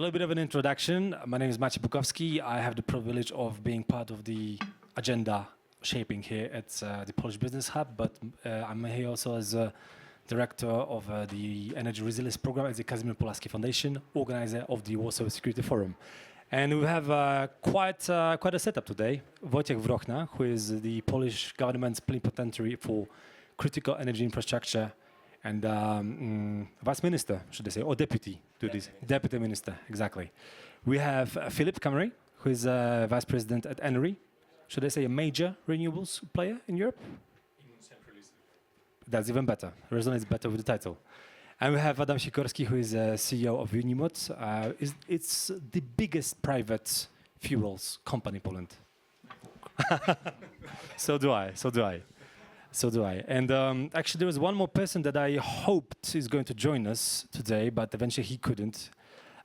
little bit of an introduction. My name is Maciej Bukowski. I have the privilege of being part of the agenda shaping here at the Polish Business Hub, but I'm here also as a director of the Energy Resilience Program at the Casimir Pulaski Foundation, organizer of the Warsaw Security Forum. And we have quite a setup today. Wojciech Wrochna, who is the Polish government's Plenipotentiary for critical energy infrastructure, and Vice Minister, should I say, or Deputy to this. Deputy Minister, exactly. We have Philip Camery, who is Vice President at ENRI. Should I say a major renewables player in Europe? That's even better. Resonates better with the title. And we have Adam Sikorski, who is CEO of Unimod. It's the biggest private fuels company in Poland. So do I. And actually, there was one more person that I hoped is going to join us today, but eventually he couldn't.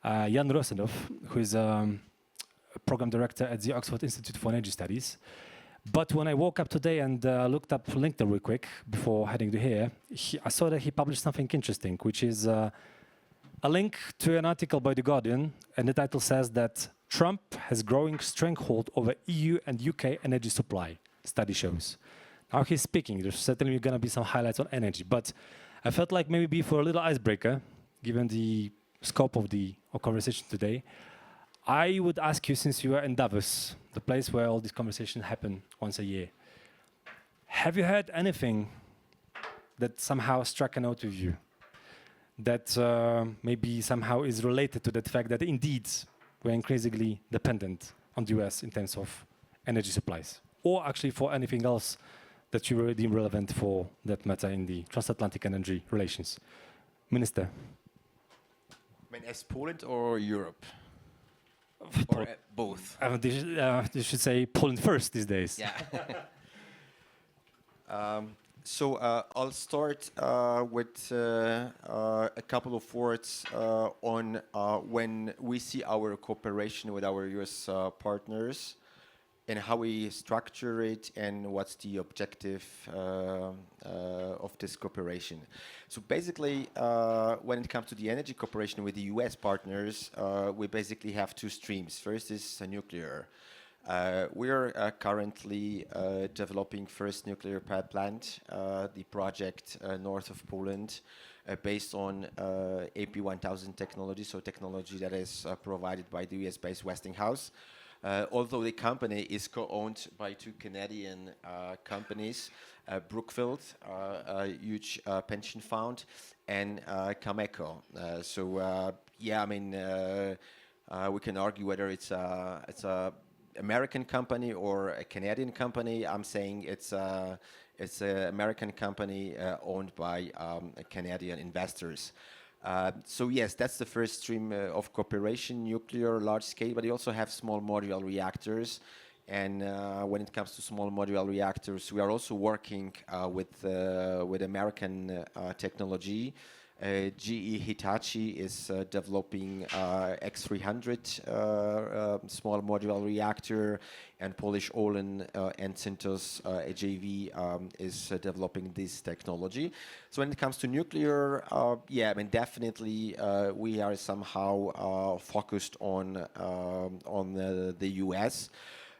Jan Rosenov, who is a program director at the Oxford Institute for Energy Studies. But when I woke up today and looked up LinkedIn real quick before heading to here, I saw that he published something interesting, which is a link to an article by The Guardian, and the title says that Trump has growing stranglehold over EU and UK energy supply, study shows. Now he's speaking, there's certainly going to be some highlights on energy, but I felt like maybe for a little icebreaker, given the scope of our conversation today, I would ask you, since you are in Davos, the place where all these conversations happen once a year, have you heard anything that somehow struck a note with you, that maybe somehow is related to the fact that indeed we're increasingly dependent on the US in terms of energy supplies, or actually for anything else that you deem relevant for that matter in the transatlantic energy relations? Minister. I mean, as Poland or Europe? Or both? They should say Poland first these days. Yeah. So I'll start with a couple of words on when we see our cooperation with our US partners and how we structure it and what's the objective of this cooperation. So basically, when it comes to the energy cooperation with the US partners, we basically have two streams. First is nuclear. We are currently developing first nuclear power plant, the project north of Poland, based on AP1000 technology, so technology that is provided by the US-based Westinghouse. Although the company is co-owned by two Canadian companies, Brookfield, a huge pension fund, and Cameco. Yeah, I mean, we can argue whether it's a American company or a Canadian company. I'm saying it's an American company owned by Canadian investors. So yes, that's the first stream of cooperation, nuclear, large scale, but you also have small modular reactors. And when it comes to small modular reactors, we are also working with American technology. GE Hitachi is developing X300 small modular reactor, and Polish Orlen and Synthos JV is developing this technology. So when it comes to nuclear, yeah, I mean, definitely we are somehow focused on the US.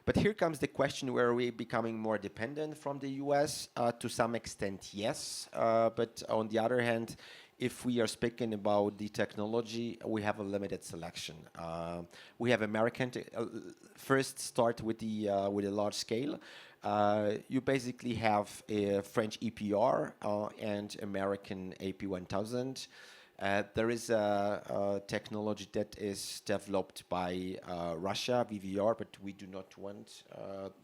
But here comes the question, where we're becoming more dependent from the US. To some extent, yes. But on the other hand, if we are speaking about the technology, we have a limited selection. We have American. First, start with the large scale. You basically have a French EPR and American AP1000. There is a technology that is developed by Russia, VVR, but we do not want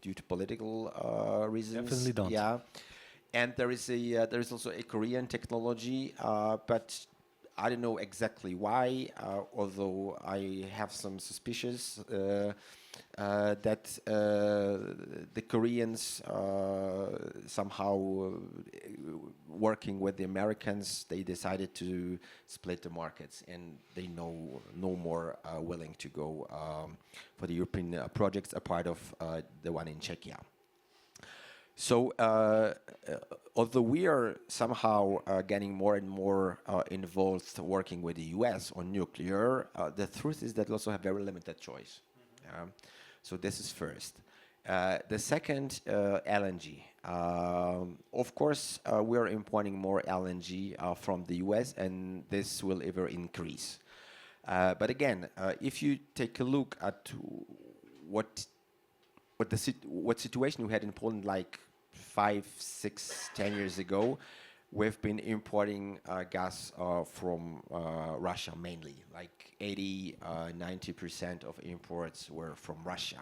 due to political reasons. Definitely don't. Yeah. And there is also a Korean technology, but I don't know exactly why, although I have some suspicions that the Koreans somehow working with the Americans, they decided to split the markets, and they no more willing to go for the European projects, a part of the one in Czechia. So, although we are somehow getting more and more involved working with the US on nuclear, the truth is that we also have very limited choice. So this is first. The second, LNG. Of course, we are importing more LNG from the US, and this will ever increase. But again, if you take a look at what situation we had in Poland like 5, 6, 10 years ago, we've been importing gas from Russia mainly, like 80, 90% of imports were from Russia.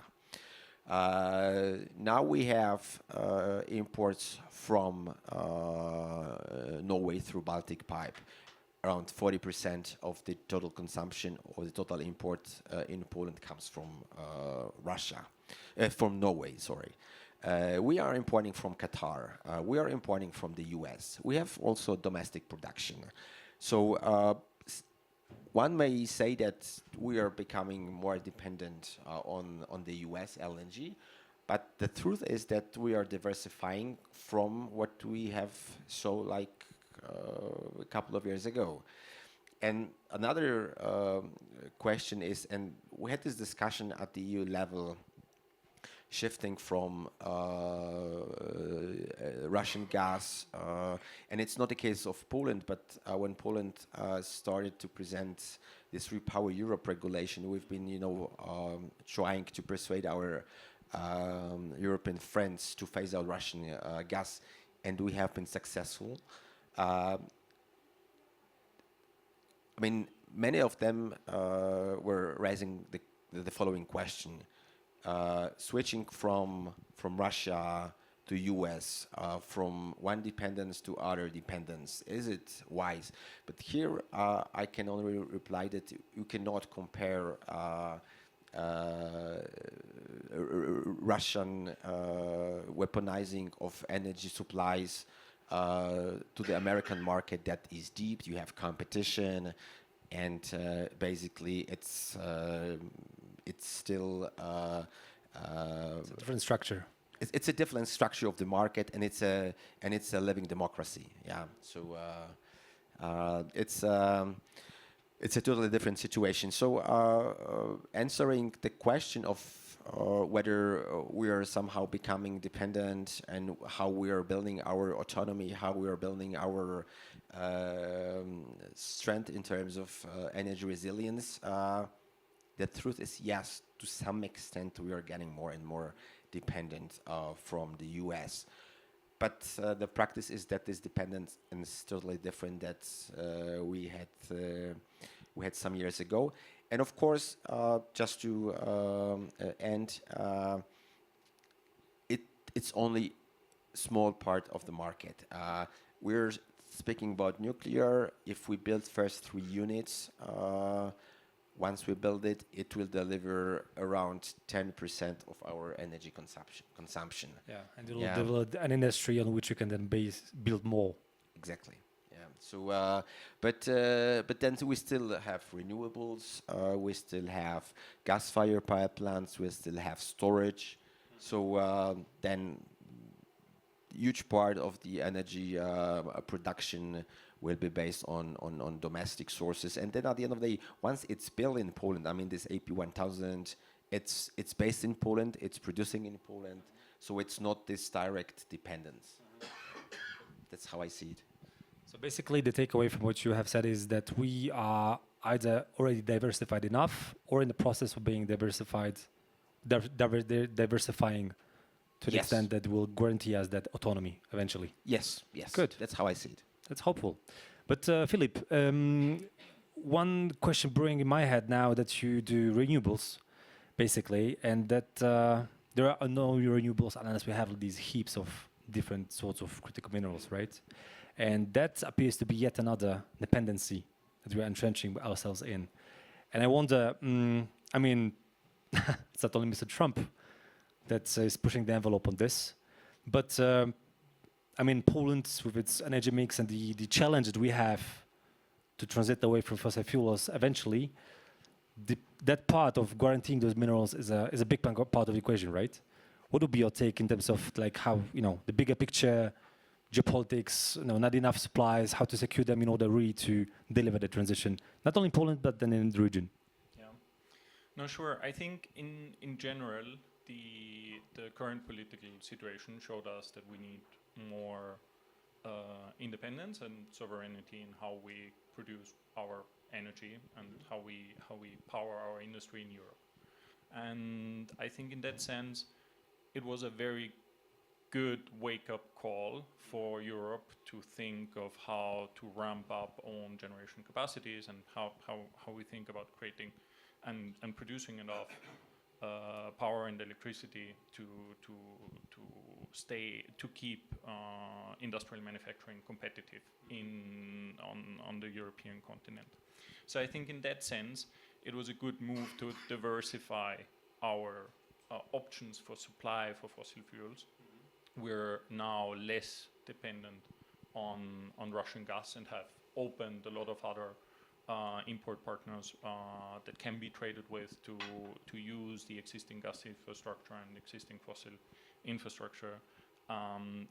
Now we have imports from Norway through Baltic Pipe. Around 40% of the total consumption or the total import in Poland comes from Russia, from Norway, sorry. We are importing from Qatar. We are importing from the US. We have also domestic production. So one may say that we are becoming more dependent on the US LNG, but the truth is that we are diversifying from what we have like a couple of years ago. And another question is, and we had this discussion at the EU level, shifting from Russian gas, and it's not the case of Poland, but when Poland started to present this Repower Europe regulation, we've been, trying to persuade our European friends to phase out Russian gas, and we have been successful. I mean, many of them were raising the following question. Switching from Russia to US, from one dependence to other dependence, is it wise? But here I can only reply that you cannot compare Russian weaponizing of energy supplies to the American market that is deep. You have competition, and basically it's still it's a different structure. It's a different structure of the market, and it's a living democracy. Yeah, so it's a totally different situation. So answering the question of whether we are somehow becoming dependent and how we are building our autonomy, how we are building our strength in terms of energy resilience, the truth is yes, to some extent we are getting more and more dependent from the US. But the practice is that this dependence is totally different that we had some years ago. And of course, just to end, it's only a small part of the market. We're speaking about nuclear. If we build first 3 units, once we build it, it will deliver around 10% of our energy consumption. Yeah, and it will develop an industry on which you can then build more. Exactly. Yeah. So, but then we still have renewables. We still have gas-fired power plants. We still have storage. So then, huge part of the energy production will be based on domestic sources. And then at the end of the day, once it's built in Poland, I mean, this AP1000, it's based in Poland, it's producing in Poland, so it's not this direct dependence. That's how I see it. So basically, the takeaway from what you have said is that we are either already diversified enough or in the process of being diversifying to the extent that will guarantee us that autonomy eventually. Yes. Good. That's how I see it. That's hopeful. But Philip, one question brewing in my head now that you do renewables, basically, and that there are no renewables unless we have these heaps of different sorts of critical minerals, right? And that appears to be yet another dependency that we are entrenching ourselves in. And I wonder, I mean, it's not only Mr. Trump that is pushing the envelope on this, but I mean, Poland, with its energy mix and the challenge that we have to transit away from fossil fuels, eventually, that part of guaranteeing those minerals is a big part of the equation, right? what would be your take in terms of like how, the bigger picture, geopolitics, not enough supplies, how to secure them in order really to deliver the transition, not only in Poland, but then in the region? Yeah, no, sure. I think in general, the current political situation showed us that we need more independence and sovereignty in how we produce our energy and how we power our industry in Europe. And I think in that sense, it was a very good wake-up call for Europe to think of how to ramp up own generation capacities and how we think about creating and producing enough power and electricity to keep industrial manufacturing competitive on the European continent. So I think in that sense, it was a good move to diversify our options for supply for fossil fuels. We're now less dependent on Russian gas and have opened a lot of other import partners that can be traded with to use the existing gas infrastructure and existing fossil infrastructure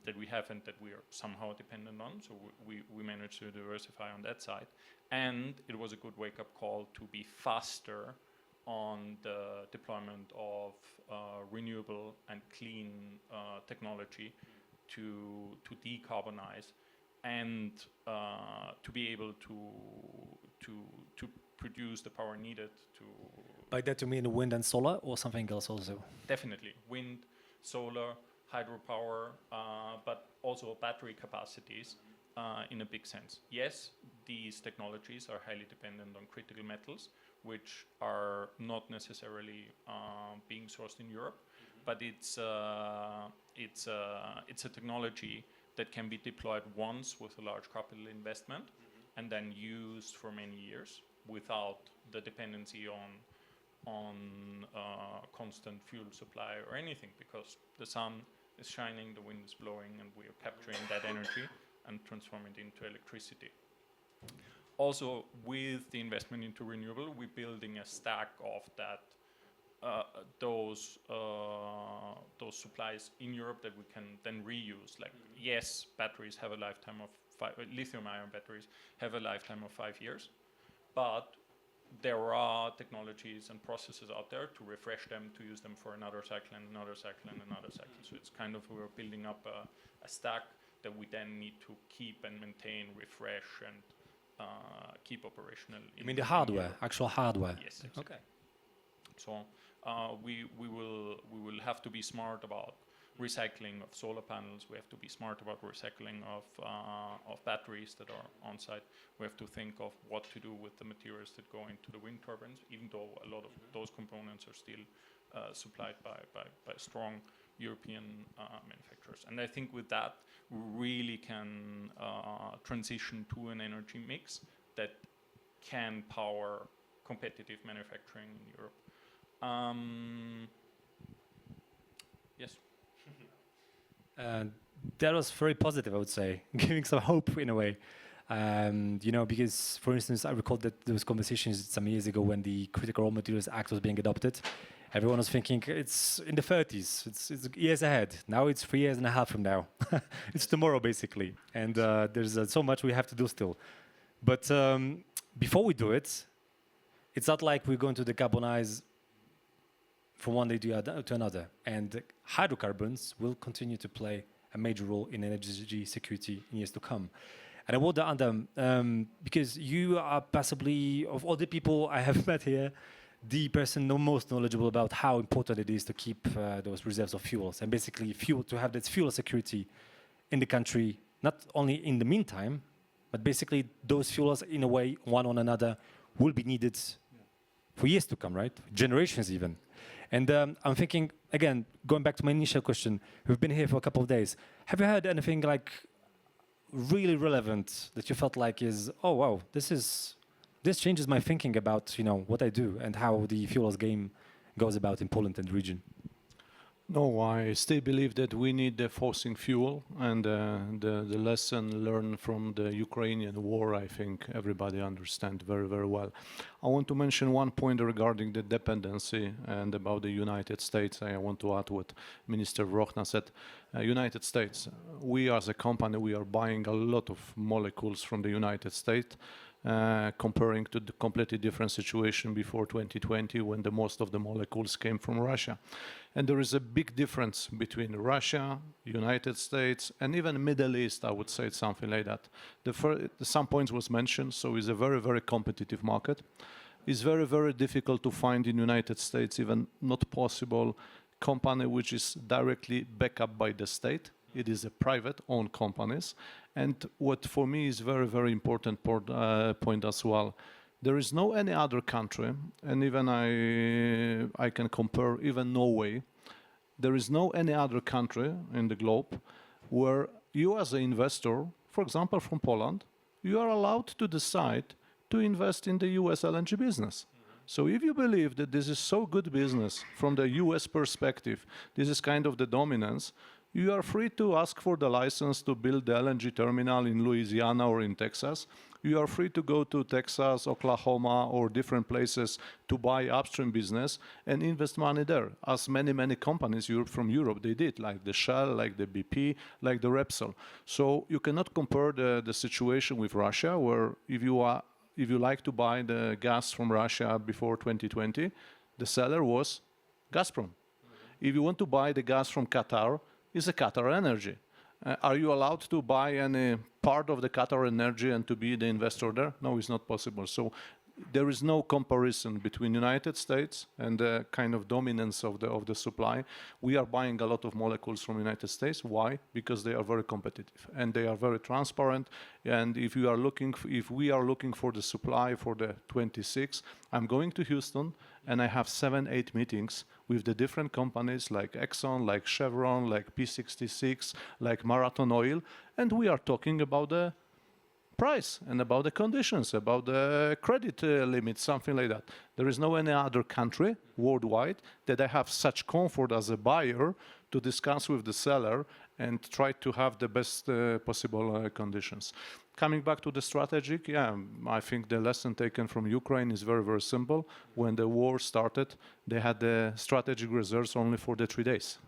that we have and that we are somehow dependent on. So we managed to diversify on that side. And it was a good wake-up call to be faster on the deployment of renewable and clean technology to decarbonize and to be able to produce the power needed to... By that you mean wind and solar or something else also? Definitely. Wind, solar, hydropower, but also battery capacities in a big sense. Yes, these technologies are highly dependent on critical metals, which are not necessarily being sourced in Europe, but it's a technology that can be deployed once with a large capital investment and then used for many years without the dependency on constant fuel supply or anything, because the sun is shining, the wind is blowing, and we are capturing that energy and transform it into electricity. Also, with the investment into renewable, we're building a stack of that, those supplies in Europe that we can then reuse. Like, yes, batteries have a lifetime of lithium-ion batteries have a lifetime of 5 years, but there are technologies and processes out there to refresh them, to use them for another cycle and another cycle and another cycle. So it's kind of, we're building up a stack that we then need to keep and maintain, refresh, and keep operational. You mean the hardware, actual hardware? Yes. Exactly. Okay. So we will have to be smart about recycling of solar panels. We have to be smart about recycling of batteries that are on site. We have to think of what to do with the materials that go into the wind turbines, even though a lot of those components are still supplied by strong European manufacturers. And I think with that, we really can transition to an energy mix that can power competitive manufacturing in Europe. Yes. That was very positive, I would say, giving some hope in a way. Because, for instance, I recall that there was conversations some years ago when the Critical Raw Materials Act was being adopted. Everyone was thinking it's in the 30s, it's years ahead. Now it's 3 years and a half from now. It's tomorrow, basically. And there's so much we have to do still. But before we do it, it's not like we're going to decarbonize from one day to another. And hydrocarbons will continue to play a major role in energy security in years to come. And I wonder, Adam, because you are possibly, of all the people I have met here, the person most knowledgeable about how important it is to keep those reserves of fuels and basically to have that fuel security in the country, not only in the meantime, but basically those fuels in a way, one on another, will be needed for years to come, right? Generations even. And I'm thinking, again, going back to my initial question, we've been here for a couple of days. Have you heard anything like really relevant that you felt like is, oh wow, this changes my thinking about what I do and how the fuels game goes about in Poland and the region? No, I still believe that we need the fossil fuel, and the lesson learned from the Ukrainian war, I think everybody understands very, very well. I want to mention one point regarding the dependency and about the United States. I want to add what Minister Wrochna said. United States, we as a company, we are buying a lot of molecules from the United States. Comparing to the completely different situation before 2020 when the most of the molecules came from Russia. And there is a big difference between Russia, United States, and even Middle East, I would say something like that. Some points was mentioned, so it's a very, very competitive market. It's very, very difficult to find in United States, even not possible, company which is directly backed up by the state. It is a private-owned companies. And what for me is very, very important point as well, there is no any other country, and even I can compare even Norway, there is no any other country in the globe where you as an investor, for example from Poland, you are allowed to decide to invest in the US LNG business. So if you believe that this is so good business from the US perspective, this is kind of the dominance, you are free to ask for the license to build the LNG terminal in Louisiana or in Texas. You are free to go to Texas, Oklahoma, or different places to buy upstream business and invest money there, as many, many companies from Europe, they did, like the Shell, like the BP, like the Repsol. So you cannot compare the situation with Russia, where if you like to buy the gas from Russia before 2020, the seller was Gazprom. If you want to buy the gas from Qatar, it's a Qatar Energy. Are you allowed to buy any part of the Qatar Energy and to be the investor there? No, it's not possible. So there is no comparison between United States and the kind of dominance of the supply. We are buying a lot of molecules from United States. Why? Because they are very competitive and they are very transparent. And if we are looking for the supply for the 26, I'm going to Houston and I have 7-8 meetings with the different companies like Exxon, like Chevron, like P66, like Marathon Oil, and we are talking about the price and about the conditions, about the credit limits, something like that. There is no any other country worldwide that I have such comfort as a buyer to discuss with the seller and try to have the best possible conditions. Coming back to the strategic, yeah, I think the lesson taken from Ukraine is very, very simple. When the war started, they had the strategic reserves only for the 3 days.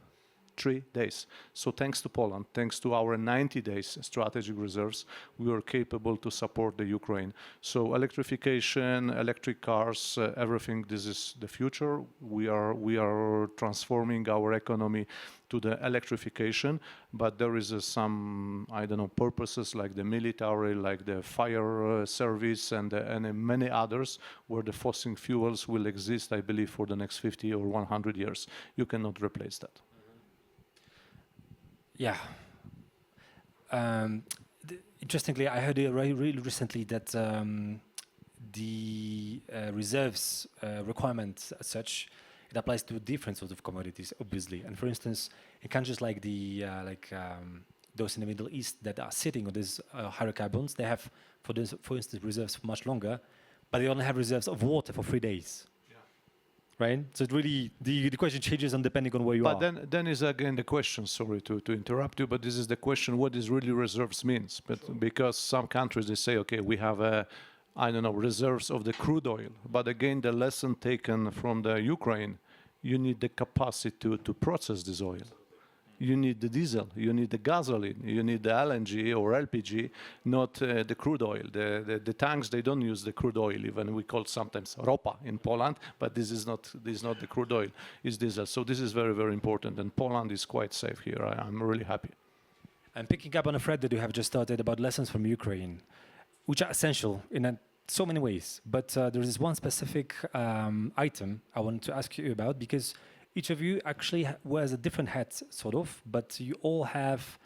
3 days. So thanks to Poland, thanks to our 90 days strategic reserves, we were capable to support the Ukraine. So electrification, electric cars, everything, this is the future. We are transforming our economy to the electrification, but there is some, I don't know, purposes like the military, like the fire service and many others where the fossil fuels will exist, I believe, for the next 50 or 100 years. You cannot replace that. Yeah. Interestingly, I heard really recently that the reserves requirement as such, it applies to different sorts of commodities, obviously. And for instance, in countries like those in the Middle East that are sitting on these hydrocarbons, they have, for instance, reserves for much longer, but they only have reserves of water for 3 days. Right? So it really, the question changes on depending on where you are. But then is again the question, sorry to interrupt you, but this is the question, what is really reserves means? But sure. Because some countries, they say, okay, we have, I don't know, reserves of the crude oil. But again, the lesson taken from the Ukraine, you need the capacity to process this oil. You need the diesel, you need the gasoline, you need the LNG or LPG, not the crude oil. The tanks, they don't use the crude oil, even we call sometimes ropa in Poland, but this is not the crude oil, it's diesel. So this is very, very important, and Poland is quite safe here. I'm really happy. And picking up on a thread that you have just started about lessons from Ukraine, which are essential in so many ways, but there is one specific item I wanted to ask you about, because each of you actually wears a different hat, sort of, but you all have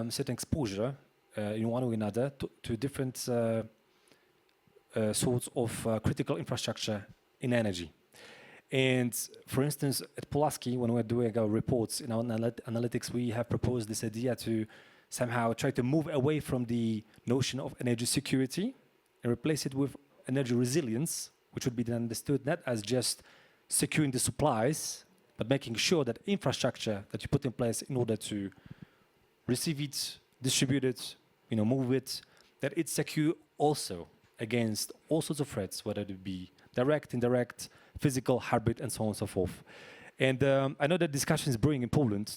certain exposure in one way or another to different sorts of critical infrastructure in energy. And for instance, at Pulaski, when we're doing our reports in our analytics, we have proposed this idea to somehow try to move away from the notion of energy security and replace it with energy resilience, which would be then understood not as just securing the supplies, but making sure that infrastructure that you put in place in order to receive it, distribute it, move it, that it's secure also against all sorts of threats, whether it be direct, indirect, physical, hybrid, and so on and so forth. And I know that discussion is brewing in Poland,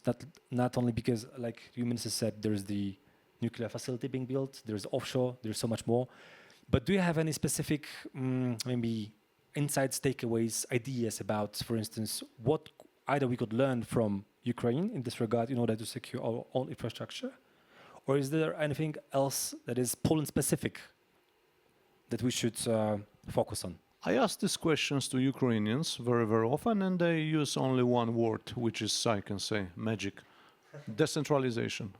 not only because, like you minister said, there's the nuclear facility being built, there's offshore, there's so much more. But do you have any specific, maybe insights, takeaways, ideas about, for instance, what either we could learn from Ukraine in this regard in order to secure our own infrastructure? Or is there anything else that is Poland-specific that we should focus on? I ask these questions to Ukrainians very, very often, and they use only one word, which is, I can say, magic. Decentralization.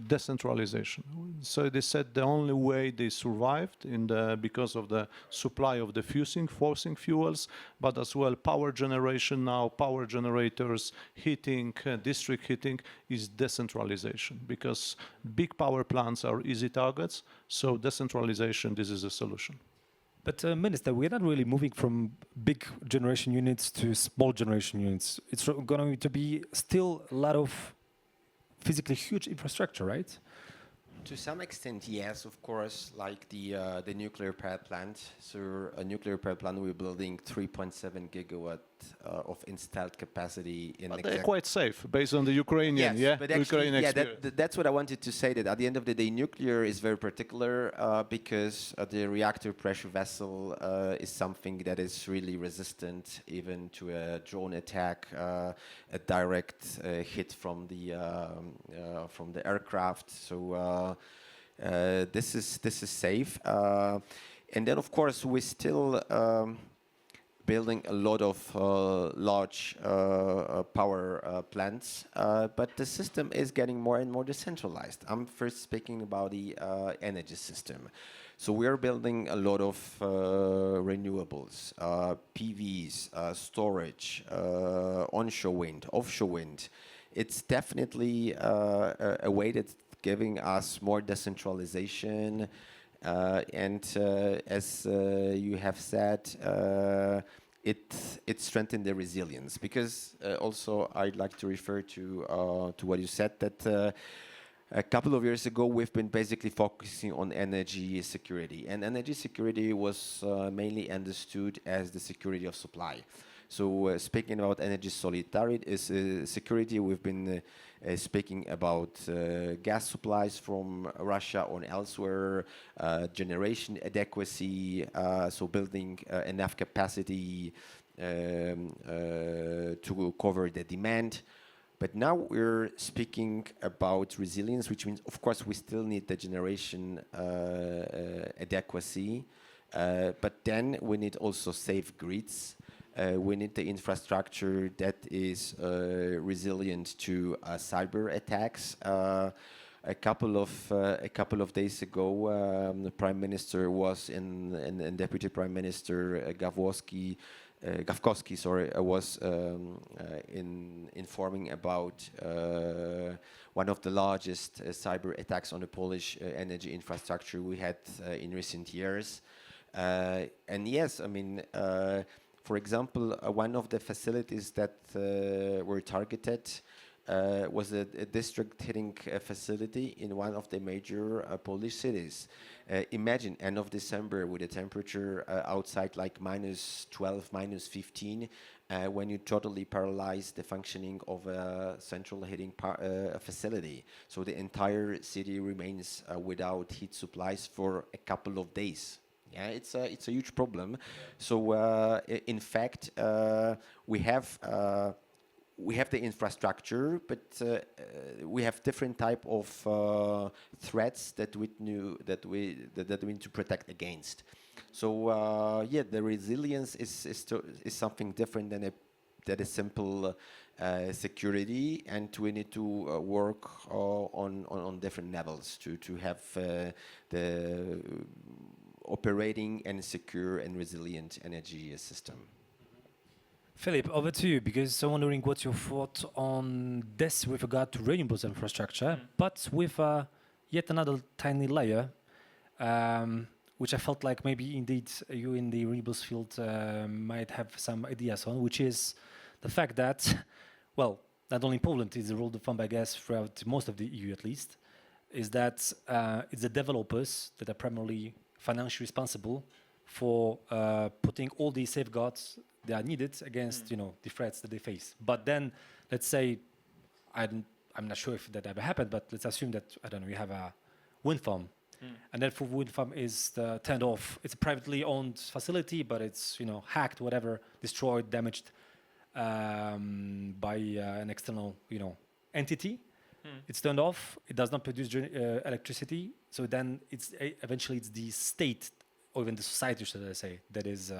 Decentralization. So they said the only way they survived because of the supply of the fossil fuels, but as well power generation now, power generators, heating, district heating is decentralization, because big power plants are easy targets. So decentralization, this is a solution. But Minister, we're not really moving from big generation units to small generation units. It's going to be still a lot of physically huge infrastructure, right? To some extent, yes, of course, like the nuclear power plant. So a nuclear power plant, we're building 3.7 gigawatt of installed capacity. But they're quite safe, based on the Ukrainian, but actually, that's what I wanted to say, that at the end of the day, nuclear is very particular because the reactor pressure vessel is something that is really resistant even to a drone attack, a direct hit from the aircraft. So this is safe. And then, of course, we're still building a lot of large power plants, but the system is getting more and more decentralized. I'm first speaking about the energy system. So we're building a lot of renewables, PVs, storage, onshore wind, offshore wind. It's definitely a way that's giving us more decentralization. And as you have said, it strengthened the resilience, because also I'd like to refer to what you said, that a couple of years ago we've been basically focusing on energy security, and energy security was mainly understood as the security of supply. So speaking about energy solidarity is security, we've been speaking about gas supplies from Russia or elsewhere, generation adequacy, so building enough capacity to cover the demand. But now we're speaking about resilience, which means, of course, we still need the generation adequacy, but then we need also safe grids. We need the infrastructure that is resilient to cyber attacks. A couple of days ago, the Prime Minister was and Deputy Prime Minister Gawkowski, was informing about one of the largest cyber attacks on the Polish energy infrastructure we had in recent years. And yes, I mean, for example, one of the facilities that were targeted was a district heating facility in one of the major Polish cities. Imagine end of December with a temperature outside like -12, -15, when you totally paralyze the functioning of a central heating facility. So the entire city remains without heat supplies for a couple of days. Yeah, it's a huge problem. So in fact, we have the infrastructure, but we have different type of threats that we need to protect against. So yeah, the resilience is something different than a simple security, and we need to work on different levels to have the operating and secure and resilient energy system. Philip, over to you, because I'm wondering what's your thought on this with regard to renewables infrastructure, but with yet another tiny layer, which I felt like maybe indeed you in the renewables field might have some ideas on, which is the fact that, well, not only in Poland, is a rule of thumb, I guess, throughout most of the EU at least, is that it's the developers that are primarily financially responsible for putting all these safeguards that are needed against, the threats that they face. But then, let's say, I'm not sure if that ever happened, but let's assume that, I don't know, you have a wind farm, and that wind farm is turned off. It's a privately owned facility, but it's, hacked, whatever, destroyed, damaged by an external, entity. It's turned off. It does not produce electricity. So then eventually it's the state, or even the society, should I say, that is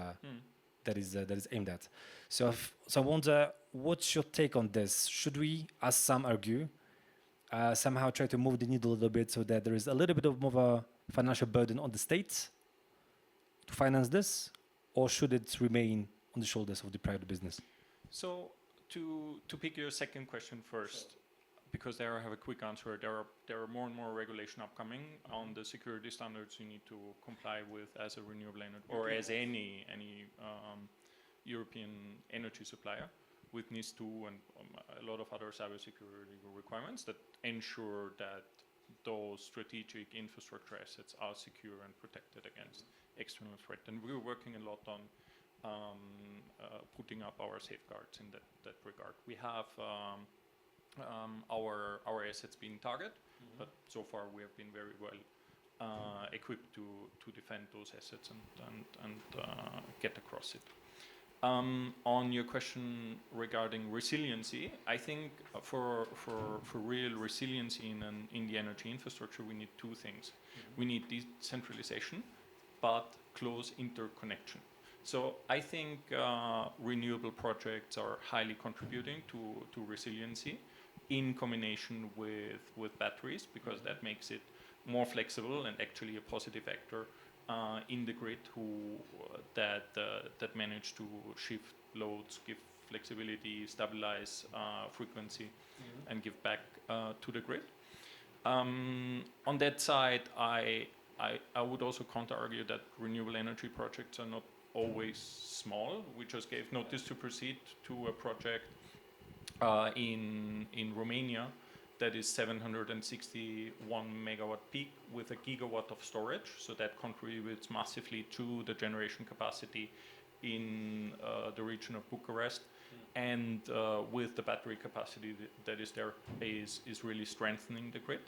aimed at. So I wonder, what's your take on this? Should we, as some argue, somehow try to move the needle a little bit so that there is a little bit of more of a financial burden on the state to finance this, or should it remain on the shoulders of the private business? So to pick your second question first, because there I have a quick answer. There are more and more regulation upcoming on the security standards you need to comply with as a renewable energy or as any European energy supplier, with NIS2 and a lot of other cybersecurity requirements that ensure that those strategic infrastructure assets are secure and protected against external threat. And we're working a lot on putting up our safeguards in that regard. We have our assets being targeted, but so far we have been very well equipped to defend those assets and get across it. On your question regarding resiliency, I think for real resiliency in the energy infrastructure, we need two things. We need decentralization, but close interconnection. So I think renewable projects are highly contributing to resiliency in combination with batteries, because that makes it more flexible and actually a positive actor in the grid that manage to shift loads, give flexibility, stabilize frequency, and give back to the grid. On that side, I would also counter-argue that renewable energy projects are not always small. We just gave notice to proceed to a project in Romania that is 761 megawatt peak with a gigawatt of storage. So that contributes massively to the generation capacity in the region of Bucharest. And with the battery capacity that is there, is really strengthening the grid.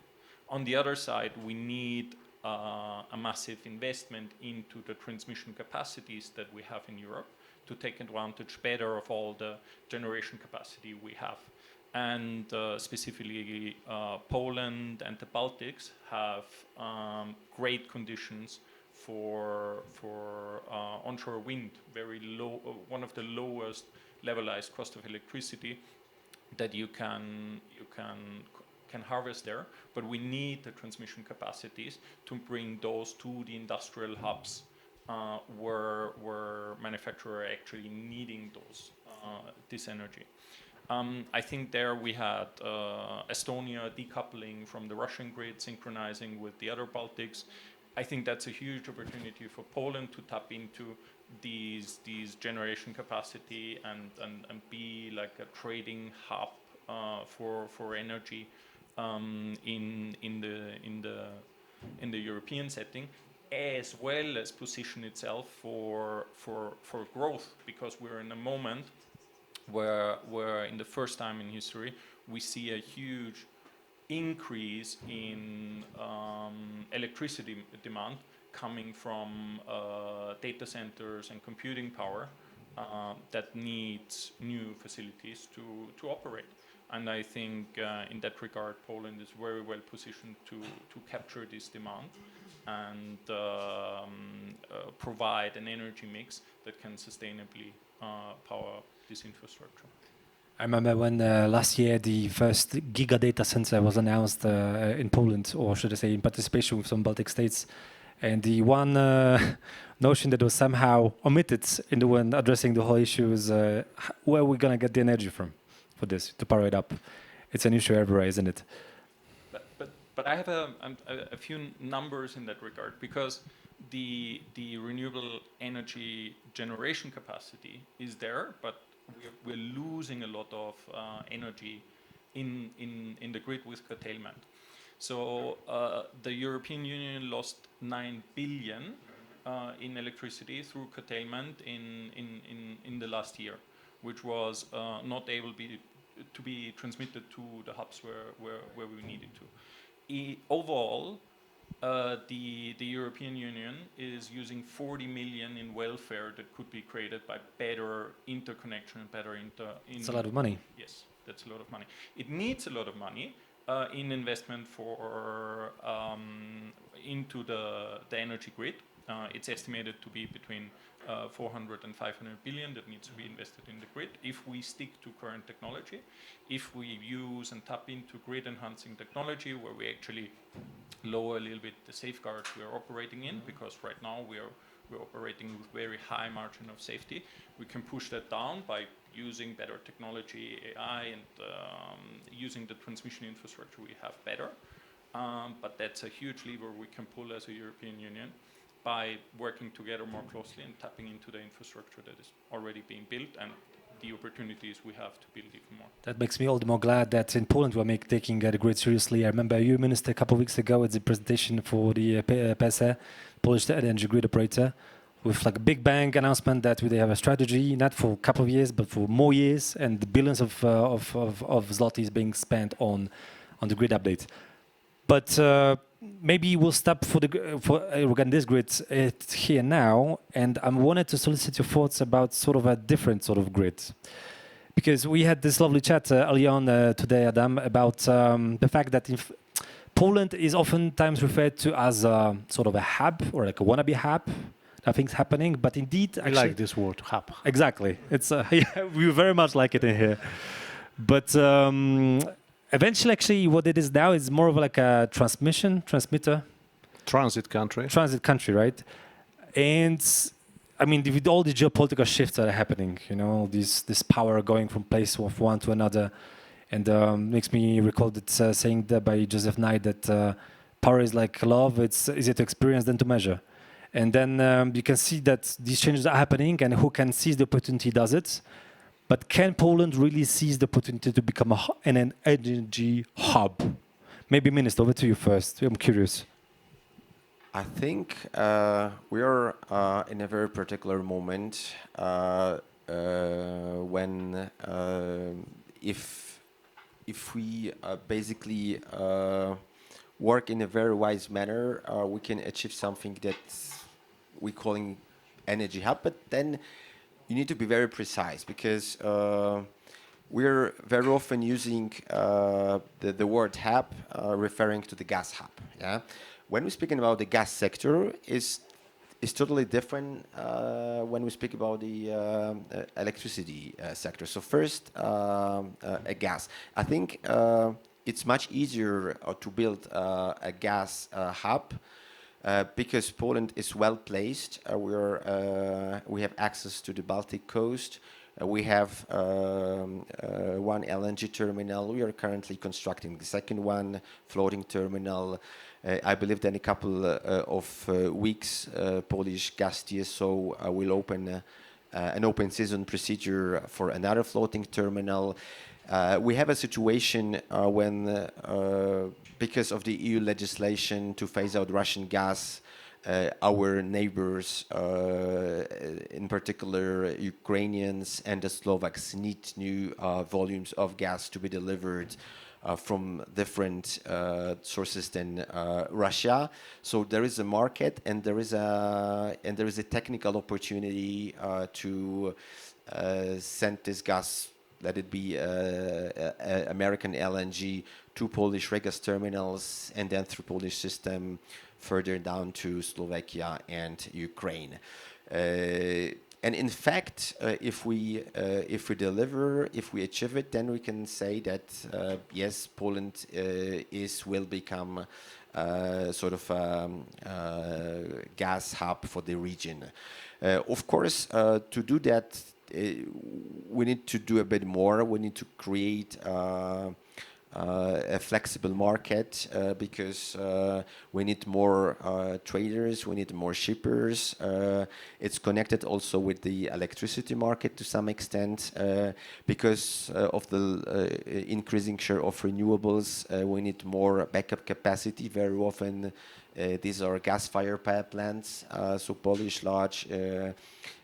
On the other side, we need a massive investment into the transmission capacities that we have in Europe to take advantage better of all the generation capacity we have. And specifically Poland and the Baltics have great conditions for onshore wind, very low, one of the lowest levelized cost of electricity that you can harvest there. But we need the transmission capacities to bring those to the industrial hubs where manufacturers are actually needing this energy. I think there we had Estonia decoupling from the Russian grid, synchronizing with the other Baltics. I think that's a huge opportunity for Poland to tap into these generation capacity and be like a trading hub for energy in the European setting, as well as position itself for growth, because we're in a moment where in the first time in history we see a huge increase in electricity demand coming from data centers and computing power that needs new facilities to operate. And I think in that regard, Poland is very well positioned to capture this demand and provide an energy mix that can sustainably power this infrastructure. I remember when last year the first giga data center was announced in Poland, or should I say in participation with some Baltic states. And the one notion that was somehow omitted when addressing the whole issue is where are we going to get the energy from for this, to power it up? It's an issue everywhere, isn't it? But I have a few numbers in that regard, because the renewable energy generation capacity is there, but we're losing a lot of energy in the grid with curtailment. So the European Union lost 9 billion in electricity through curtailment in the last year, which was not able to be transmitted to the hubs where we needed to. Overall, the European Union is using 40 million in welfare that could be created by better interconnection and better It's a lot of money. Yes, that's a lot of money. It needs a lot of money in investment for into the energy grid. It's estimated to be between 400 and 500 billion that needs to be invested in the grid if we stick to current technology. If we use and tap into grid enhancing technology where we actually lower a little bit the safeguards we are operating in, because right now we're operating with very high margin of safety. We can push that down by using better technology, AI, and using the transmission infrastructure we have better. But that's a huge lever we can pull as a European Union by working together more closely and tapping into the infrastructure that is already being built and the opportunities we have to build even more. That makes me all the more glad that in Poland we're taking the grid seriously. I remember you, Minister, a couple of weeks ago at the presentation for the PSE, Polish Energy Grid Operator, with like a big bang announcement that they have a strategy, not for a couple of years, but for more years, and the billions of zlotys being spent on the grid update. But maybe we'll stop for regarding this grid here now, and I wanted to solicit your thoughts about sort of a different sort of grid, because we had this lovely chat earlier on today, Adam, about the fact that Poland is oftentimes referred to as sort of a hub or like a wannabe hub. Nothing's happening, but indeed, I like this word, hub. Exactly, it's yeah, we very much like it in here, but. Eventually, actually, what it is now is more of like a transmitter. Transit country. Transit country, right? And I mean, with all the geopolitical shifts that are happening, you know, this power going from place of one to another, and makes me recall that saying that by Joseph Knight that power is like love; it's easier to experience than to measure. And then you can see that these changes are happening, and who can seize the opportunity does it. But can Poland really seize the opportunity to become an energy hub? Maybe, Minister, over to you first. I'm curious. I think we are in a very particular moment when if we basically work in a very wise manner, we can achieve something that we're calling energy hub. But then you need to be very precise, because we're very often using the word hub referring to the gas hub. Yeah, when we're speaking about the gas sector, is totally different when we speak about the electricity sector. So first, a gas. I think it's much easier to build a gas hub. Because Poland is well placed, we have access to the Baltic coast. We have one LNG terminal. We are currently constructing the second one, floating terminal. I believe that in a couple of weeks, Polish gas TSO will open an open season procedure for another floating terminal. We have a situation when, because of the EU legislation to phase out Russian gas, our neighbors, in particular Ukrainians and the Slovaks, need new volumes of gas to be delivered from different sources than Russia. So there is a market, and there is a technical opportunity to send this gas, let it be American LNG, to Polish regas terminals, and then through Polish system further down to Slovakia and Ukraine. And in fact, if we deliver, if we achieve it, then we can say that yes, Poland will become sort of gas hub for the region. Of course, to do that, we need to do a bit more. We need to create a a flexible market because we need more traders, we need more shippers. It's connected also with the electricity market to some extent because of the increasing share of renewables. We need more backup capacity. Very often these are gas-fired power plants, so Polish large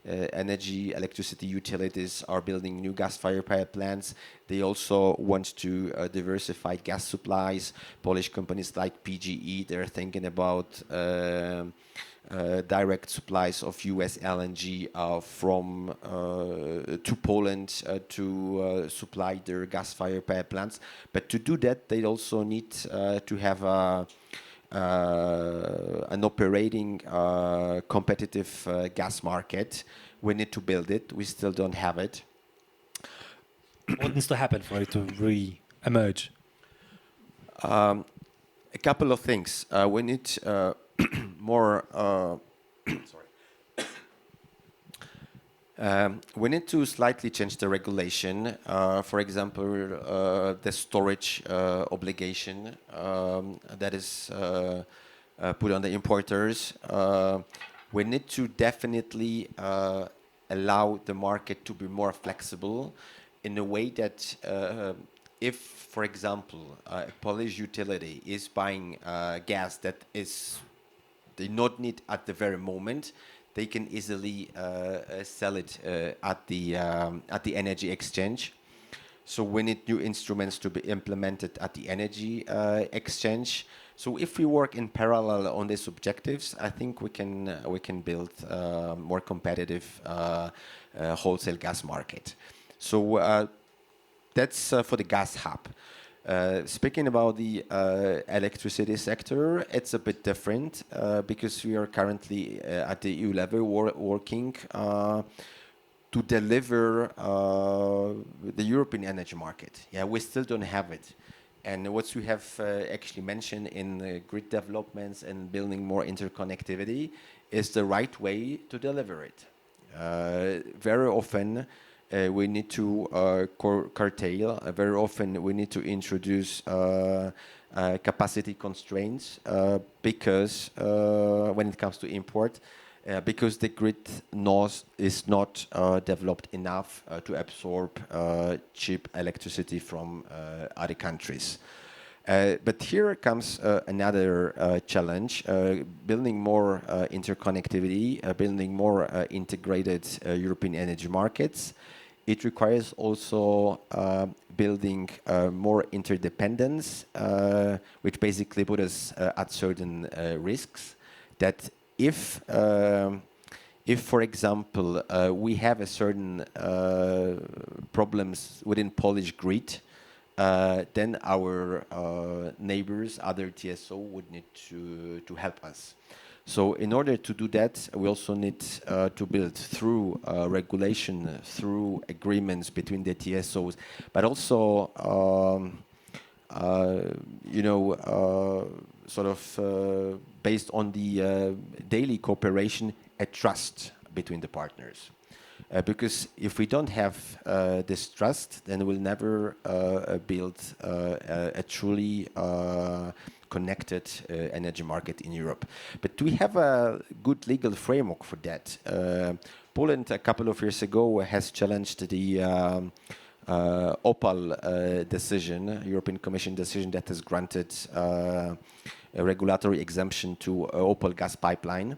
energy, electricity utilities are building new gas-fired power plants. They also want to diversify gas supplies. Polish companies like PGE, they're thinking about direct supplies of US LNG from to Poland to supply their gas-fired power plants. But to do that, they also need to have an operating competitive gas market. We need to build it. We still don't have it. What needs to happen for it to re-emerge? A couple of things. We need more. We need to slightly change the regulation. For example, the storage obligation that is put on the importers. We need to definitely allow the market to be more flexible in a way that if, for example, a Polish utility is buying gas that they not need at the very moment, they can easily sell it at the energy exchange. So we need new instruments to be implemented at the energy exchange. So if we work in parallel on these objectives, I think we can build a more competitive wholesale gas market. So that's for the gas hub. Speaking about the electricity sector, it's a bit different because we are currently at the EU level working to deliver the European energy market. Yeah, we still don't have it. And what we have actually mentioned in grid developments and building more interconnectivity is the right way to deliver it. Very often, we need to curtail. Very often we need to introduce capacity constraints because when it comes to import, because the grid is not developed enough to absorb cheap electricity from other countries. But here comes another challenge, building more interconnectivity, building more integrated European energy markets. It requires also building more interdependence, which basically put us at certain risks. That if, for example, we have a certain problems within Polish grid, then our neighbors, other TSO, would need to help us. So in order to do that, we also need to build through regulation, through agreements between the TSOs, but also, sort of based on the daily cooperation, a trust between the partners. Because if we don't have this trust, then we'll never build a truly connected energy market in Europe. But do we have a good legal framework for that? Poland, a couple of years ago, has challenged the Opal decision, European Commission decision that has granted a regulatory exemption to Opal gas pipeline.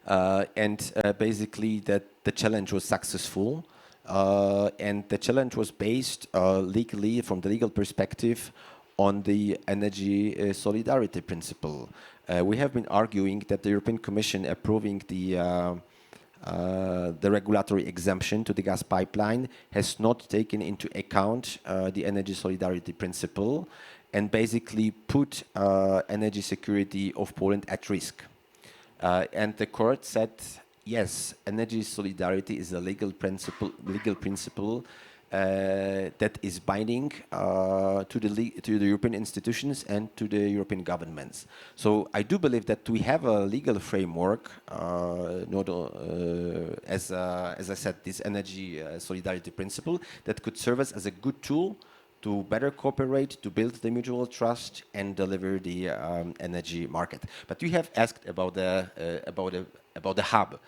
And basically that the challenge was successful. And the challenge was based legally, from the legal perspective, on the energy solidarity principle. We have been arguing that the European Commission approving the regulatory exemption to the gas pipeline has not taken into account the energy solidarity principle and basically put energy security of Poland at risk. And the court said, yes, energy solidarity is a legal principle that is binding to the European institutions and to the European governments. So I do believe that we have a legal framework, as I said, this energy solidarity principle that could serve us as a good tool to better cooperate, to build the mutual trust, and deliver the energy market. But you have asked about the hub.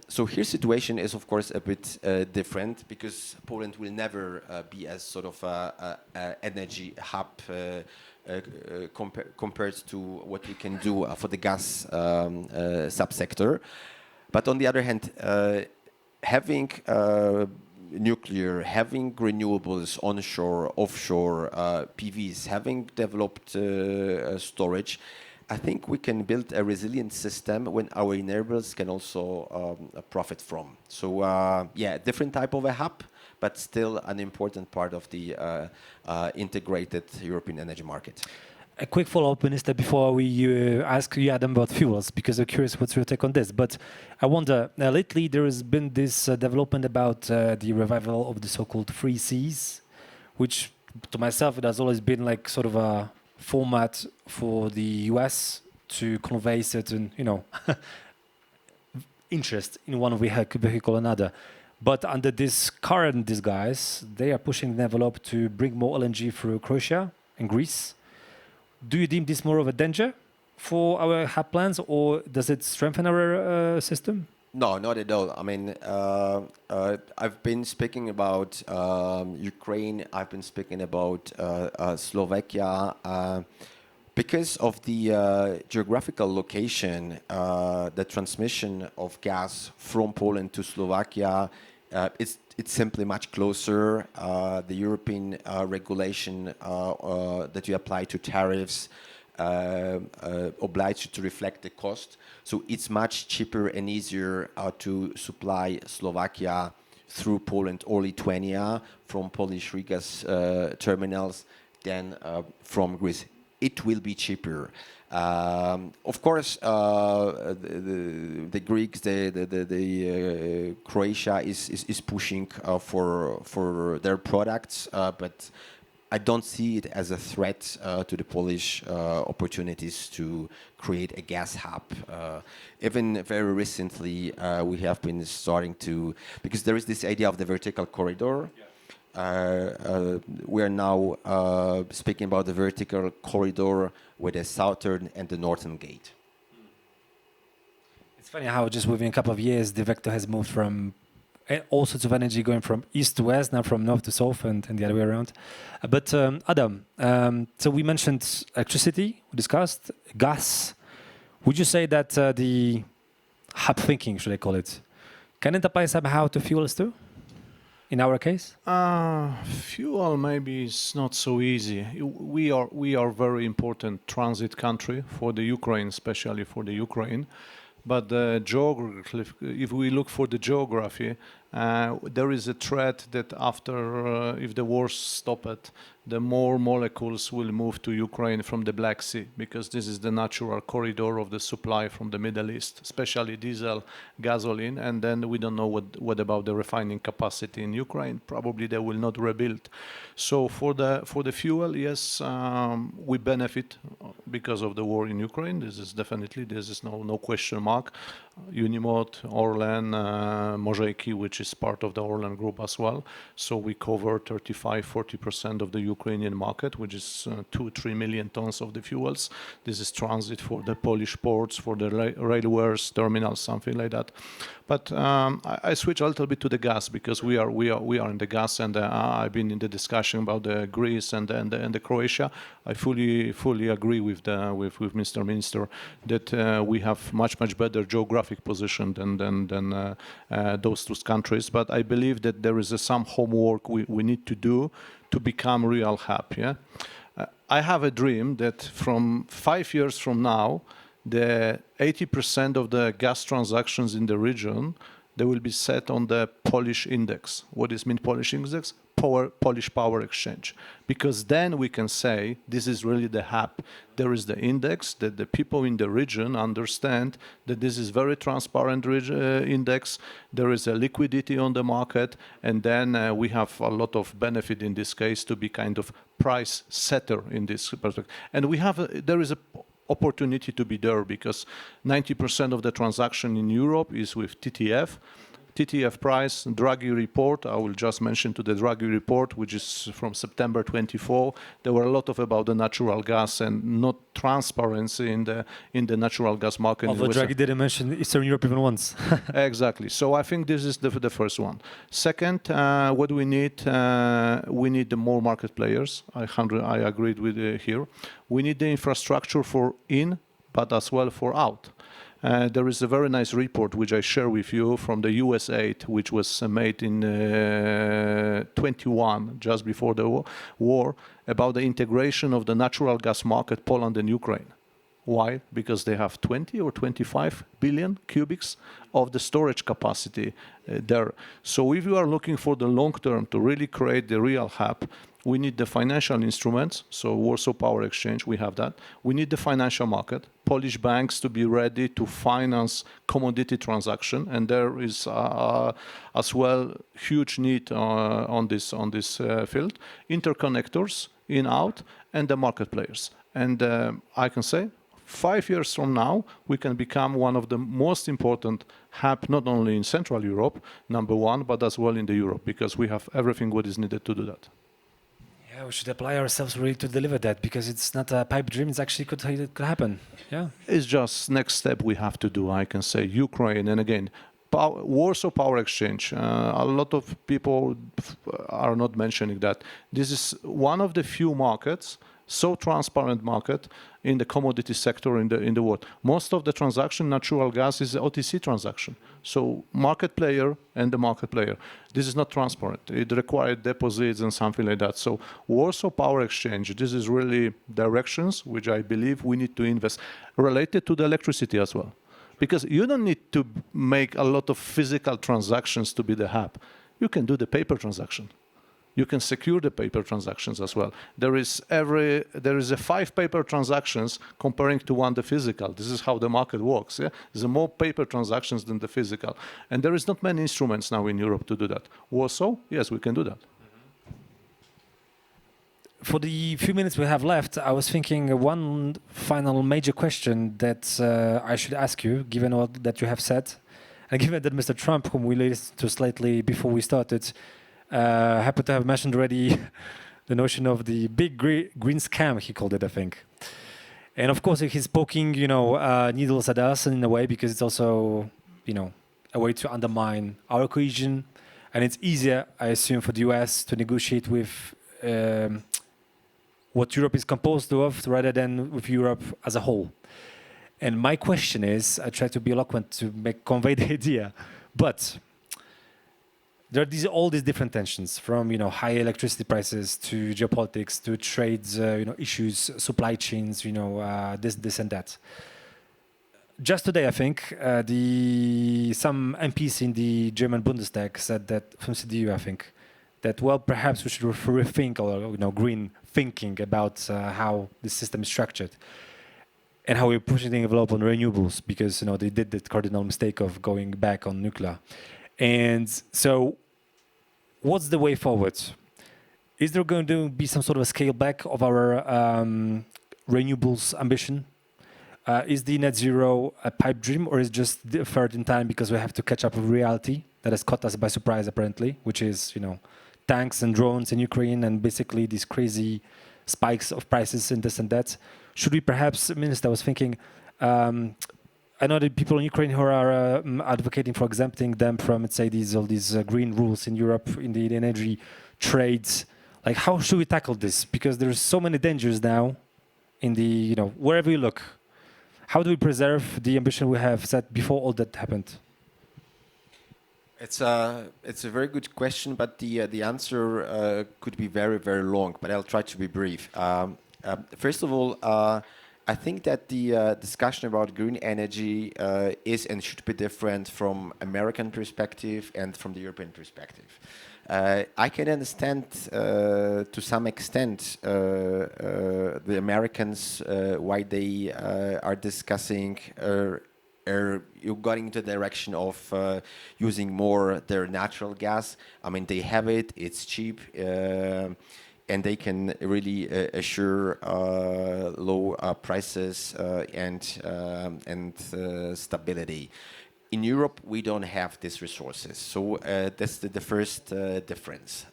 So here situation is of course a bit different, because Poland will never be as sort of a energy hub compared to what we can do for the gas subsector. But on the other hand, having nuclear, having renewables onshore, offshore, PVs, having developed storage, I think we can build a resilient system when our enablers can also profit from. So yeah, different type of a hub, but still an important part of the integrated European energy market. A quick follow-up, Minister, before we ask you, Adam, about fuels, because I'm curious what's your take on this. But I wonder, lately there has been this development about the revival of the so-called free seas, which to myself, it has always been like sort of a format for the US to convey certain, interest in one vehicle or another. But under this current disguise, they are pushing the envelope to bring more LNG through Croatia and Greece. Do you deem this more of a danger for our hub plans, or does it strengthen our system? No, not at all. I mean, I've been speaking about Ukraine. I've been speaking about Slovakia. Because of the geographical location, the transmission of gas from Poland to Slovakia, it's simply much closer. The European regulation that you apply to tariffs oblige you to reflect the cost. So it's much cheaper and easier to supply Slovakia through Poland or Lithuania from Polish regas terminals than from Greece. It will be cheaper. Of course, the Greeks, the Croatia is pushing for their products, but I don't see it as a threat to the Polish opportunities to create a gas hub. Even very recently, we have been starting to, because there is this idea of the vertical corridor. We are now speaking about the vertical corridor with the southern and the northern gate. It's funny how just within a couple of years, the vector has moved from all sorts of energy going from east to west, now from north to south, and the other way around. But Adam, so we mentioned electricity, we discussed gas. Would you say that the hub thinking, should I call it, can it apply somehow to fuels too? In our case, fuel maybe is not so easy. We are very important transit country for the Ukraine, especially for the Ukraine. But if we look for the geography, there is a threat that after, if the wars stop it, the more molecules will move to Ukraine from the Black Sea, because this is the natural corridor of the supply from the Middle East, especially diesel, gasoline, and then we don't know what about the refining capacity in Ukraine. Probably they will not rebuild. So for the fuel, yes, we benefit because of the war in Ukraine. This is no question mark. Unimod, Orlen, Maciej, which is part of the Orlen group as well. So we cover 35-40% of the Ukrainian market, which is 2-3 million tons of the fuels. This is transit for the Polish ports, for the railways, terminals, something like that. But I switch a little bit to the gas, because we are in the gas, and I've been in the discussion about the Greece and the Croatia. I fully agree with Mr. Minister that we have much better geographic position than those two countries. But I believe that there is some homework we need to do to become real hub. Yeah, I have a dream that from 5 years from now, the 80% of the gas transactions in the region, they will be set on the Polish index. What does mean Polish index? Polish Power Exchange. Because then we can say this is really the hub. There is the index that the people in the region understand that this is very transparent index. There is a liquidity on the market, and then we have a lot of benefit in this case to be kind of price setter in this perspective. And there is a opportunity to be there, because 90% of the transaction in Europe is with TTF. TTF price, Draghi report. I will just mention to the Draghi report, which is from September 24. There were a lot of about the natural gas and not transparency in the natural gas market. Although Draghi didn't mention Eastern Europe even once. Exactly. So I think this is the first one. Second, what we need more market players. I agreed with here. We need the infrastructure for in, but as well for out. There is a very nice report which I share with you from the USAID, which was made in 21, just before the war, about the integration of the natural gas market, Poland and Ukraine. Why? Because they have 20 or 25 billion cubics of the storage capacity there. So if you are looking for the long term to really create the real hub, we need the financial instruments. So Warsaw Power Exchange, we have that. We need the financial market, Polish banks to be ready to finance commodity transaction, and there is as well huge need on this field. Interconnectors in out and the market players. And I can say 5 years from now, we can become one of the most important hub, not only in Central Europe, number one, but as well in the Europe, because we have everything what is needed to do that. Yeah, we should apply ourselves really to deliver that, because it's not a pipe dream. It's actually it could happen. Yeah, it's just next step we have to do. I can say Ukraine, and again, Warsaw Power Exchange. A lot of people are not mentioning that. This is one of the few markets, so transparent market in the commodity sector in the world. Most of the transaction, natural gas, is OTC transaction. So market player and the market player. This is not transparent. It required deposits and something like that. So Warsaw Power Exchange, this is really directions which I believe we need to invest, related to the electricity as well. Because you don't need to make a lot of physical transactions to be the hub. You can do the paper transaction. You can secure the paper transactions as well. There is a 5 paper transactions comparing to one the physical. This is how the market works. Yeah, there's more paper transactions than the physical, and there is not many instruments now in Europe to do that. Warsaw, yes, we can do that. For the few minutes we have left, I was thinking one final major question that I should ask you, given all that you have said, and given that Mr. Trump, whom we listened to slightly before we started, happened to have mentioned already the notion of the big green scam, he called it, I think. And of course, he's poking, needles at us in a way, because it's also, a way to undermine our cohesion. And it's easier, I assume, for the US to negotiate with what Europe is composed of rather than with Europe as a whole. And my question is, I try to be eloquent to convey the idea, but there are all these different tensions, from high electricity prices to geopolitics to trades, issues, supply chains, this and that. Just today, I think some MPs in the German Bundestag said that, from CDU, I think, that perhaps we should rethink or green thinking about how the system is structured and how we're pushing the envelope on renewables, because they did the cardinal mistake of going back on nuclear. And so, what's the way forward? Is there going to be some sort of a scale back of our renewables ambition? Is the net zero a pipe dream, or is it just deferred in time because we have to catch up with reality that has caught us by surprise, apparently, which is, tanks and drones in Ukraine and basically these crazy spikes of prices and this and that? Should we perhaps, Minister, I was thinking, I know the people in Ukraine who are advocating for exempting them from, let's say, all these green rules in Europe in the energy trades. Like, how should we tackle this? Because there's so many dangers now in the, wherever you look. How do we preserve the ambition we have set before all that happened? It's a very good question, but the answer could be very, very long, but I'll try to be brief. First of all, I think that the discussion about green energy is and should be different from American perspective and from the European perspective. I can understand to some extent the Americans why they are discussing you got into the direction of using more their natural gas. I mean, they have it, it's cheap, and they can really assure low prices and stability. In Europe, we don't have these resources. So that's the first difference.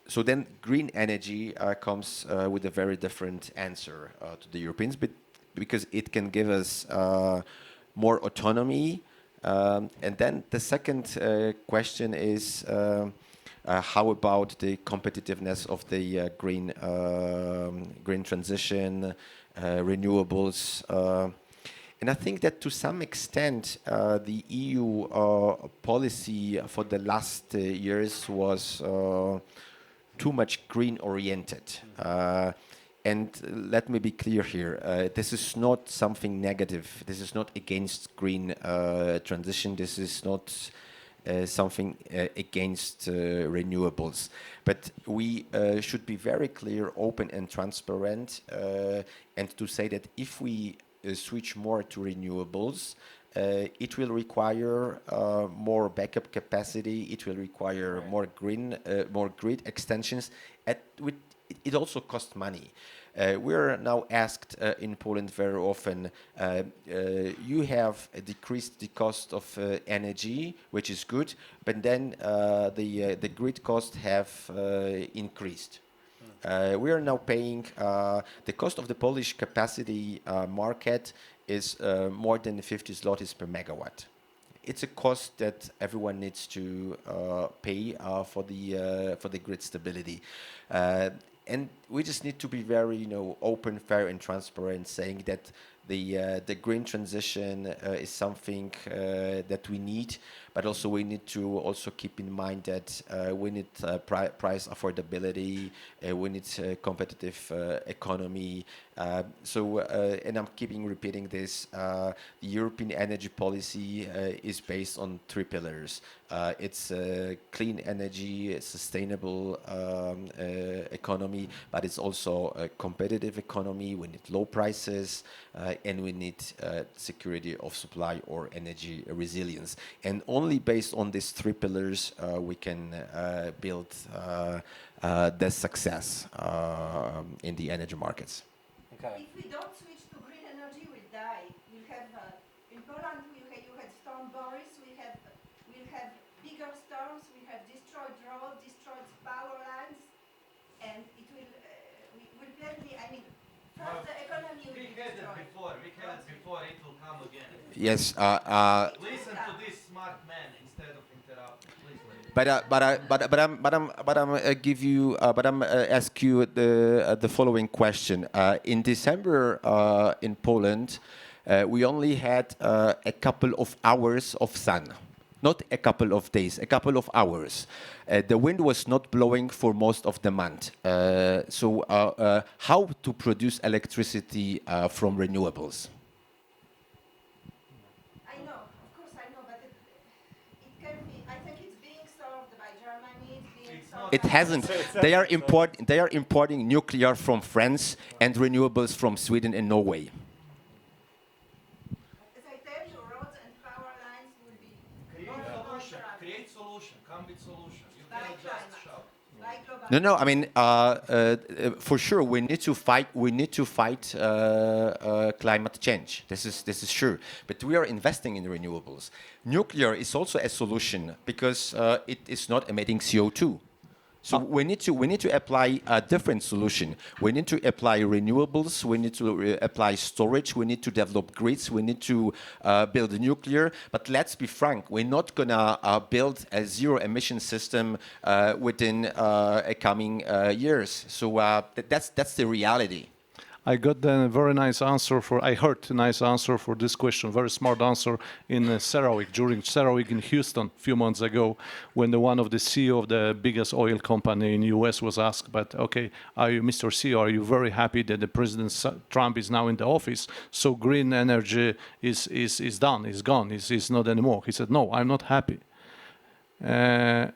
So then green energy comes with a very different answer to the Europeans, but because it can give us more autonomy. And then the second question is, how about the competitiveness of the green transition, renewables? And I think that to some extent, the EU policy for the last years was too much green-oriented. And let me be clear here, this is not something negative. This is not against green transition. This is not something against renewables. But we should be very clear, open and transparent, and to say that if we switch more to renewables, it will require more backup capacity. It will require more grid extensions. It also costs money. We are now asked in Poland very often, you have decreased the cost of energy, which is good, but then the grid costs have increased. We are now paying, the cost of the Polish capacity market is more than 50 zlotys per megawatt. It's a cost that everyone needs to pay for the grid stability. And we just need to be very, open, fair, and transparent, saying that the green transition is something that we need, but also we need to also keep in mind that we need price affordability, we need competitive economy. And I'm keeping repeating this, the European energy policy is based on 3 pillars. It's clean energy, sustainable economy, but it's also a competitive economy. We need low prices, and we need security of supply or energy resilience. And only based on these 3 pillars, we can build the success in the energy markets. Okay. If we don't switch to green energy, we'll die. We'll have in Poland. You had Storm Boris. We'll have bigger storms. We have destroyed roads, destroyed power lines, and it will. We'll plenty. I mean, first the economy will be destroyed. We had it before. It will come again. Yes. Listen to this smart man instead of interrupt. Please. But I'm ask you the following question. In December, in Poland, we only had a couple of hours of sun, not a couple of days, a couple of hours. The wind was not blowing for most of the month. So how to produce electricity from renewables? It hasn't. They are importing nuclear from France and renewables from Sweden and Norway. As I tell you, roads and power lines will be Create solution. Come with solution. You cannot just shout. No. I mean, for sure, we need to fight. We need to fight climate change. This is sure. But we are investing in renewables. Nuclear is also a solution because it is not emitting CO2. So we need to apply a different solution. We need to apply renewables. We need to apply storage. We need to develop grids. We need to build nuclear. But let's be frank, we're not gonna build a zero emission system within a coming years. So that's the reality. I got a very nice answer I heard a nice answer for this question, very smart answer in CERAWeek, during CERAWeek in Houston a few months ago, when one of the CEO of the biggest oil company in the US was asked, but okay, Mr. CEO, are you very happy that the President Trump is now in the office, so green energy is done, is gone, is not anymore? He said, no, I'm not happy. The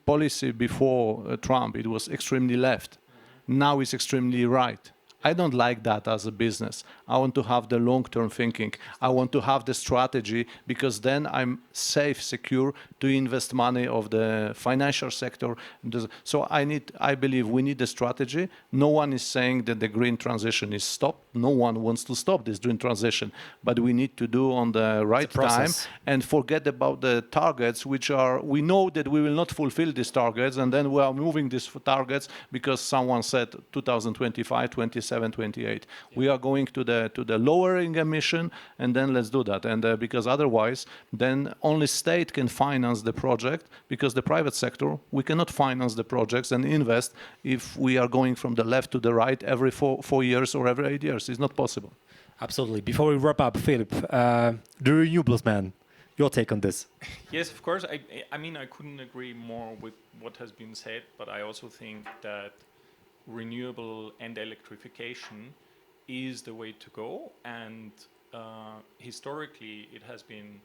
policy before Trump, it was extremely left. Now it's extremely right. I don't like that as a business. I want to have the long-term thinking. I want to have the strategy because then I'm safe, secure to invest money of the financial sector. So I believe we need a strategy. No one is saying that the green transition is stopped. No one wants to stop this green transition, but we need to do on the right time and forget about the targets, which are, we know that we will not fulfill these targets, and then we are moving these targets because someone said 2025, 27, 28. We are going to the lowering emission, and then let's do that. And because otherwise, then only state can finance the project, because the private sector, we cannot finance the projects and invest if we are going from the left to the right every 4 years or every 8 years. It's not possible. Absolutely. Before we wrap up, Philip, the renewables man, your take on this? Yes, of course. I mean, I couldn't agree more with what has been said, but I also think that renewable and electrification is the way to go. And historically, it has been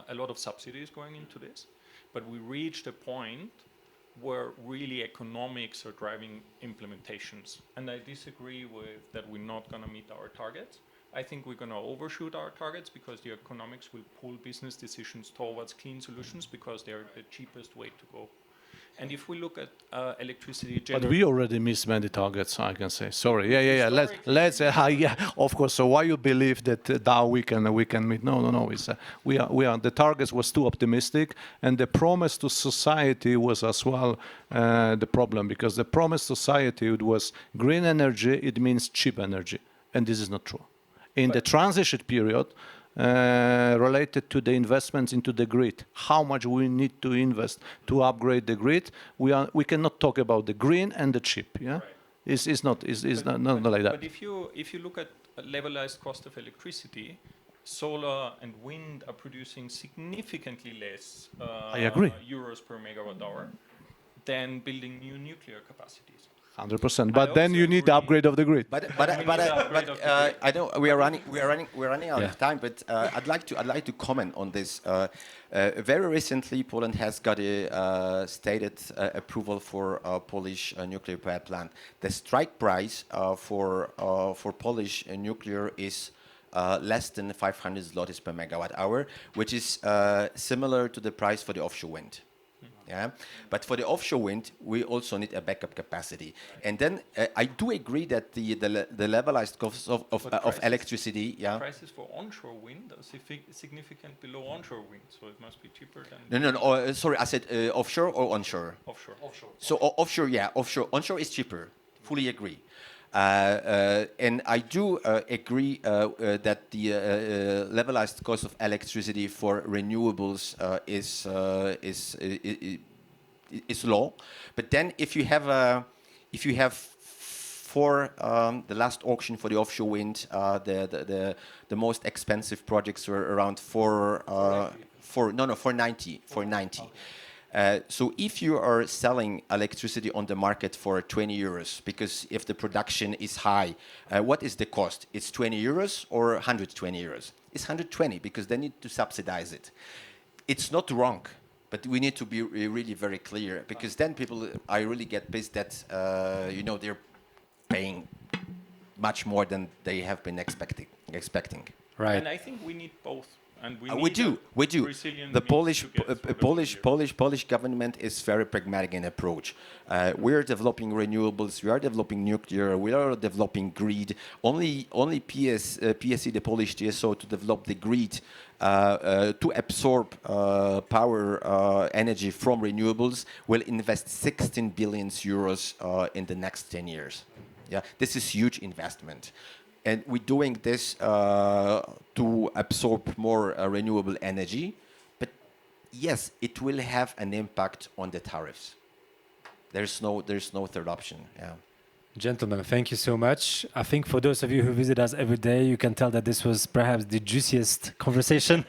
a lot of subsidies going into this, but we reached a point where really economics are driving implementations. And I disagree with that we're not going to meet our targets. I think we're going to overshoot our targets because the economics will pull business decisions towards clean solutions because they're the cheapest way to go. And if we look at electricity But we already missed many targets, I can say. Sorry. Yeah. Let's yeah, of course. So why you believe that now we can meet? No. It's we are the targets was too optimistic, and the promise to society was as well the problem, because the promise to society it was green energy. It means cheap energy, and this is not true. In the transition period, related to the investments into the grid, how much we need to invest to upgrade the grid, we cannot talk about the green and the cheap. Yeah, right. It's not like that. But if you look at a levelized cost of electricity, solar and wind are producing significantly less I agree. euros per megawatt hour than building new nuclear capacities. 100%. But then you need the upgrade of the grid. But I know we're running out of time. But I'd like to comment on this. Very recently, Poland has got a stated approval for a Polish nuclear power plant. The strike price for Polish nuclear is less than 500 zlotys per megawatt hour, which is similar to the price for the offshore wind. Yeah, but for the offshore wind, we also need a backup capacity. And then I do agree that the levelized cost of electricity. Yeah. Prices for onshore wind are significantly below onshore wind, so it must be cheaper than. No. Sorry, I said offshore or onshore. Offshore. So offshore, yeah, offshore. Onshore is cheaper. Fully agree. And I do agree that the levelized cost of electricity for renewables is low. But then, if you have for the last auction for the offshore wind, the most expensive projects were around 490. So if you are selling electricity on the market for 20 euros, because if the production is high, what is the cost? It's 20 euros or 120 euros? It's 120 because they need to subsidize it. It's not wrong, but we need to be really very clear, because then people, I really get pissed that, they're paying much more than they have been expecting. Right. And I think we need both. And we do. The Polish government is very pragmatic in approach. We are developing renewables. We are developing nuclear. We are developing grid. Only PSE, the Polish TSO, to develop the grid to absorb power energy from renewables will invest 16 billion euros in the next 10 years. Yeah, this is huge investment. And we're doing this to absorb more renewable energy. But yes, it will have an impact on the tariffs. There's no third option. Yeah. Gentlemen, thank you so much. I think for those of you who visit us every day, you can tell that this was perhaps the juiciest conversation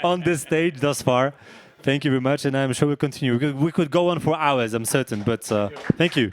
on this stage thus far. Thank you very much, and I'm sure we'll continue. We could go on for hours, I'm certain, but thank you.